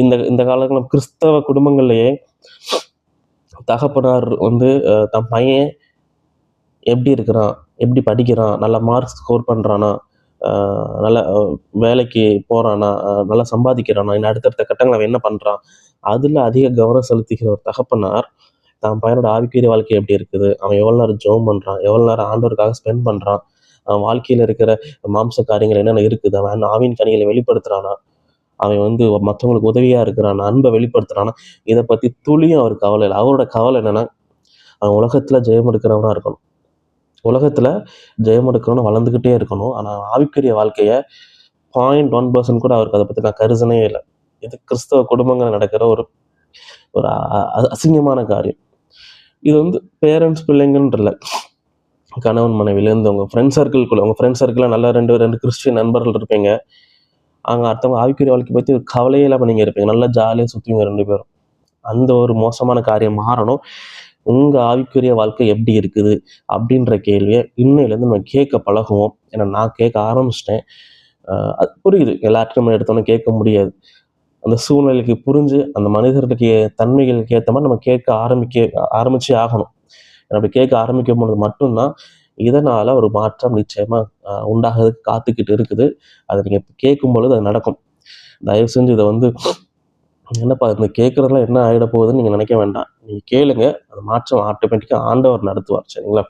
இந்த இந்த காலங்களில் கிறிஸ்தவ குடும்பங்கள்லேயே தகப்பனார் வந்து தன் பையன் எப்படி இருக்கிறான், எப்படி படிக்கிறான், நல்ல மார்க் ஸ்கோர் பண்ணுறானா, நல்ல வேலைக்கு போகிறானா, நல்லா சம்பாதிக்கிறானா, இன்னும் அடுத்தடுத்த கட்டங்கள் அவன் என்ன பண்ணுறான், அதில் அதிக கவனம் செலுத்துகிற ஒரு தகப்பனார் தான் பையனோட ஆவிக்குரிய வாழ்க்கை எப்படி இருக்குது, அவன் எவ்வளோ நேரம் ஜெபம் பண்ணுறான், எவ்வளோ நேரம் ஆண்டவருக்காக ஸ்பெண்ட் பண்ணுறான், அவன் வாழ்க்கையில் இருக்கிற மாம்ச காரியங்கள் என்னென்ன இருக்குது, அவன் ஆவின் கனிகளை வெளிப்படுத்துகிறானா, அவன் வந்து மற்றவங்களுக்கு உதவியாக இருக்கிறானா, அன்பை வெளிப்படுத்துகிறானா, இதை பற்றி துளியும் அவர் கவலை இல்லை. அவரோட கவலை என்னென்னா அவன் உலகத்தில் ஜெயம் எடுக்கிறவனா இருக்கணும், உலகத்தில் ஜெயம் எடுக்கணும்னு வளர்ந்துக்கிட்டே இருக்கணும். ஆனால் ஆவிக்குரிய வாழ்க்கையை 0.1% கூட அவருக்கு அதை பற்றி நான் கருதனே இல்லை. இது கிறிஸ்தவ குடும்பங்கள் நடக்கிற ஒரு ஒரு அசிங்கமான காரியம். இது வந்து பேரண்ட்ஸ் பிள்ளைங்கன்றல, கணவன் மனைவிலேருந்து உங்கள் ஃப்ரெண்ட் சர்க்கிள்குள்ளே, உங்கள் ஃப்ரெண்ட் சர்க்கிளில் நல்லா ரெண்டு கிறிஸ்டியன் நண்பர்கள் இருப்பீங்க. அங்கே அடுத்தவங்க ஆவிக்குரிய வாழ்க்கை பற்றி ஒரு கவலையே இல்லாமல் நீங்கள் இருப்பீங்க, நல்லா ஜாலியாக சுற்றுவீங்க 2 பேரும். அந்த ஒரு மோசமான காரியம் மாறணும். உங்கள் ஆவிக்குரிய வாழ்க்கை எப்படி இருக்குது அப்படின்ற கேள்வியை இன்னையிலேருந்து நம்ம கேட்க பழகுவோம். ஏன்னா நான் கேட்க ஆரம்பிச்சிட்டேன். அது புரியுது, எல்லாத்தையும் நம்ம எடுத்தோன்னே கேட்க முடியாது. அந்த சூழ்நிலைக்கு புரிஞ்சு அந்த மனிதர்களுக்கு தன்மைகளுக்கு ஏற்ற மாதிரி நம்ம கேட்க ஆரம்பிச்சே ஆகணும். அப்படி கேட்க ஆரம்பிக்கும் பொழுது மட்டும்தான் இதனால் ஒரு மாற்றம் நிச்சயமாக உண்டாகிறதுக்கு காத்துக்கிட்டு இருக்குது. அதை நீங்கள் கேட்கும் பொழுது அது நடக்கும். தயவு செஞ்சு இதை வந்து என்னப்பா இந்த கேட்குறதுலாம் என்ன ஆகிட போகுதுன்னு நீங்கள் நினைக்க வேண்டாம். நீங்கள் கேளுங்க, அந்த மாற்றம் ஆட்டோமேட்டிக்காக ஆண்டவர் நடத்துவார். சரிங்களா?